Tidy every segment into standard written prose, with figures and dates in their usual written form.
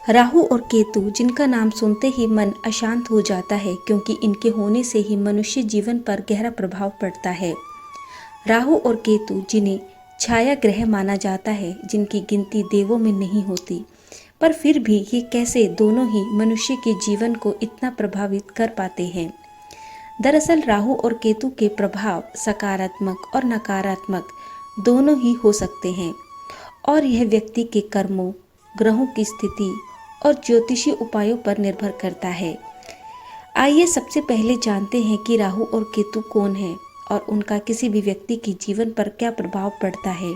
राहु और केतु जिनका नाम सुनते ही मन अशांत हो जाता है, क्योंकि इनके होने से ही मनुष्य जीवन पर गहरा प्रभाव पड़ता है। राहु और केतु जिन्हें छाया ग्रह माना जाता है, जिनकी गिनती देवों में नहीं होती, पर फिर भी ये कैसे दोनों ही मनुष्य के जीवन को इतना प्रभावित कर पाते हैं। दरअसल राहु और केतु के प्रभाव सकारात्मक और नकारात्मक दोनों ही हो सकते हैं, और यह व्यक्ति के कर्मों, ग्रहों की स्थिति और ज्योतिषीय उपायों पर निर्भर करता है। आइए सबसे पहले जानते हैं कि राहु और केतु कौन है और उनका किसी भी व्यक्ति के जीवन पर क्या प्रभाव पड़ता है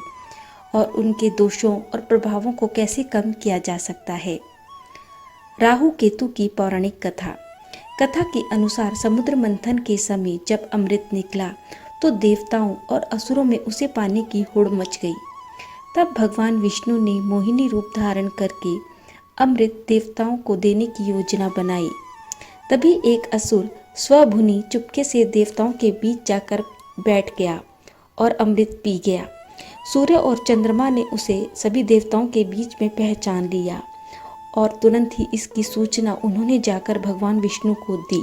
और उनके दोषों और प्रभावों को कैसे कम किया जा सकता है। राहु केतु की पौराणिक कथा के अनुसार समुद्र मंथन के समय जब अमृत निकला तो देवताओं और असुरों में उसे पाने की होड़ मच गई। तब भगवान विष्णु ने मोहिनी रूप धारण करके अमृत देवताओं को देने की योजना बनाई। तभी एक असुर स्वभुनी चुपके से देवताओं के बीच जाकर बैठ गया और अमृत पी गया। सूर्य और चंद्रमा ने उसे सभी देवताओं के बीच में पहचान लिया और तुरंत ही इसकी सूचना उन्होंने जाकर भगवान विष्णु को दी।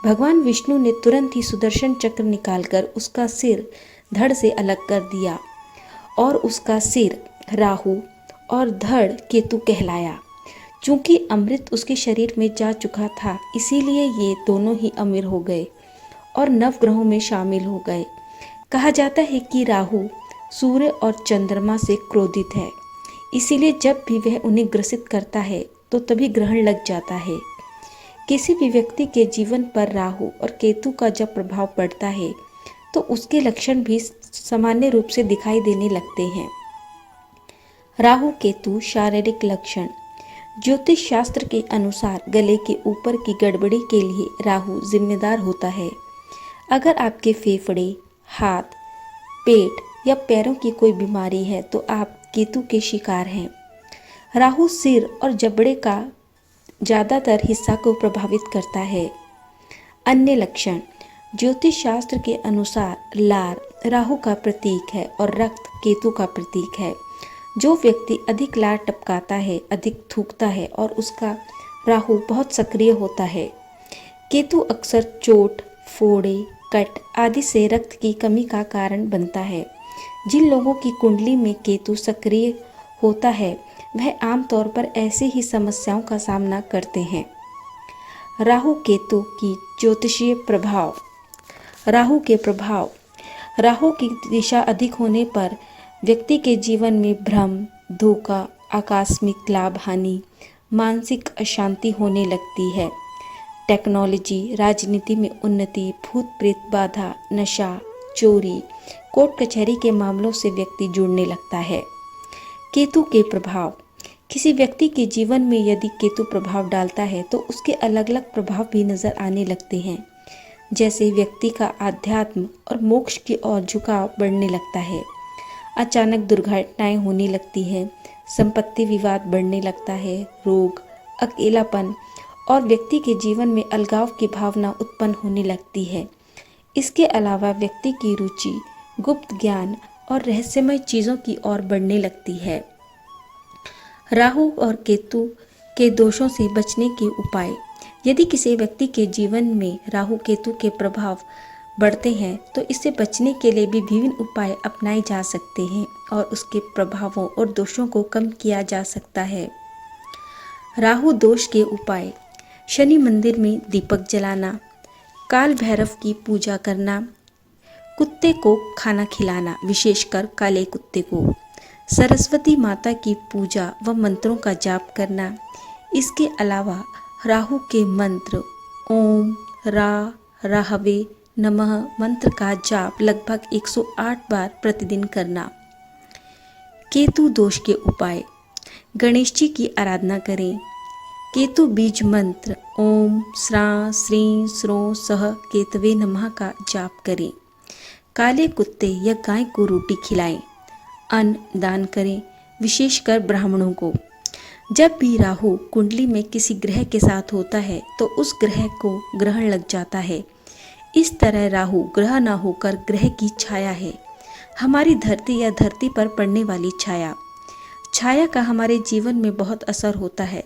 भगवान विष्णु ने तुरंत ही सुदर्शन चक्र निकालकर उसका सिर धड़ से अलग कर दिया और उसका सिर राहु और धड़ केतु कहलाया। चूंकि अमृत उसके शरीर में जा चुका था, इसीलिए ये दोनों ही अमीर हो गए और नवग्रहों में शामिल हो गए। कहा जाता है कि राहु सूर्य और चंद्रमा से क्रोधित है, इसीलिए जब भी वह उन्हें ग्रसित करता है तो तभी ग्रहण लग जाता है। किसी भी व्यक्ति के जीवन पर राहु और केतु का जब प्रभाव पड़ता है तो उसके लक्षण भी सामान्य रूप से दिखाई देने लगते हैं। राहु केतु शारीरिक लक्षण। ज्योतिष शास्त्र के अनुसार गले के ऊपर की गड़बड़ी के लिए राहु जिम्मेदार होता है। अगर आपके फेफड़े, हाथ, पेट या पैरों की कोई बीमारी है तो आप केतु के शिकार हैं। राहु सिर और जबड़े का ज़्यादातर हिस्सा को प्रभावित करता है। अन्य लक्षण। ज्योतिष शास्त्र के अनुसार लार राहु का प्रतीक है और रक्त केतु का प्रतीक है। जो व्यक्ति अधिक लार टपकाता है, अधिक थूकता है और उसका राहु बहुत सक्रिय होता है। केतु अक्सर चोट, फोड़े, कट आदि से रक्त की कमी का कारण बनता है। जिन लोगों की कुंडली में केतु सक्रिय होता है वह आमतौर पर ऐसे ही समस्याओं का सामना करते हैं। राहु केतु की ज्योतिषीय प्रभाव। राहु के प्रभाव। राहु की दिशा अधिक होने पर व्यक्ति के जीवन में भ्रम, धोखा, आकस्मिक लाभ हानि, मानसिक अशांति होने लगती है। टेक्नोलॉजी, राजनीति में उन्नति, भूत प्रेत बाधा, नशा, चोरी, कोर्ट कचहरी के मामलों से व्यक्ति जुड़ने लगता है। केतु के प्रभाव। किसी व्यक्ति के जीवन में यदि केतु प्रभाव डालता है तो उसके अलग अलग प्रभाव भी नजर आने लगते हैं। जैसे व्यक्ति का आध्यात्म और मोक्ष की ओर झुकाव बढ़ने लगता है। अचानक दुर्घटनाएं होने लगती हैं, संपत्ति विवाद बढ़ने लगता है, रोग, अकेलापन और व्यक्ति के जीवन में अलगाव की भावना उत्पन्न होने लगती है। इसके अलावा व्यक्ति की रुचि गुप्त ज्ञान और रहस्यमय चीज़ों की ओर बढ़ने लगती है। राहु और केतु के दोषों से बचने के उपाय। यदि किसी व्यक्ति के जीवन में राहु केतु के प्रभाव बढ़ते हैं तो इससे बचने के लिए भी विभिन्न उपाय अपनाए जा सकते हैं और उसके प्रभावों और दोषों को कम किया जा सकता है। राहु दोष के उपाय। शनि मंदिर में दीपक जलाना, काल भैरव की पूजा करना, कुत्ते को खाना खिलाना, विशेषकर काले कुत्ते को, सरस्वती माता की पूजा व मंत्रों का जाप करना। इसके अलावा राहु के मंत्र ओम राहवे नमः मंत्र का जाप लगभग 108 बार प्रतिदिन करना। केतु दोष के उपाय। गणेश जी की आराधना करें। केतु बीज मंत्र ओम स्रा श्री स्रो सह केतवे नमः का जाप करें। काले कुत्ते या गाय को रोटी खिलाएं। अन्न दान करें, विशेषकर ब्राह्मणों को। जब भी राहु कुंडली में किसी ग्रह के साथ होता है तो उस ग्रह को ग्रहण लग जाता है। इस तरह राहु ग्रह न होकर ग्रह की छाया है, हमारी धरती या धरती पर पड़ने वाली छाया। छाया का हमारे जीवन में बहुत असर होता है।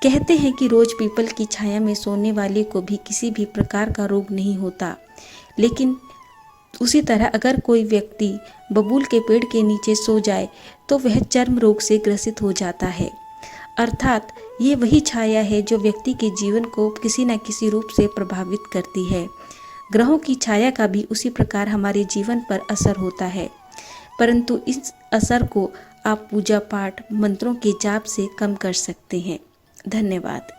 कहते हैं कि रोज पीपल की छाया में सोने वाले को भी किसी भी प्रकार का रोग नहीं होता, लेकिन उसी तरह अगर कोई व्यक्ति बबूल के पेड़ के नीचे सो जाए तो वह चर्म रोग से ग्रसित हो जाता है। अर्थात ये वही छाया है जो व्यक्ति के जीवन को किसी न किसी रूप से प्रभावित करती है। ग्रहों की छाया का भी उसी प्रकार हमारे जीवन पर असर होता है, परंतु इस असर को आप पूजा पाठ, मंत्रों के जाप से कम कर सकते हैं। धन्यवाद।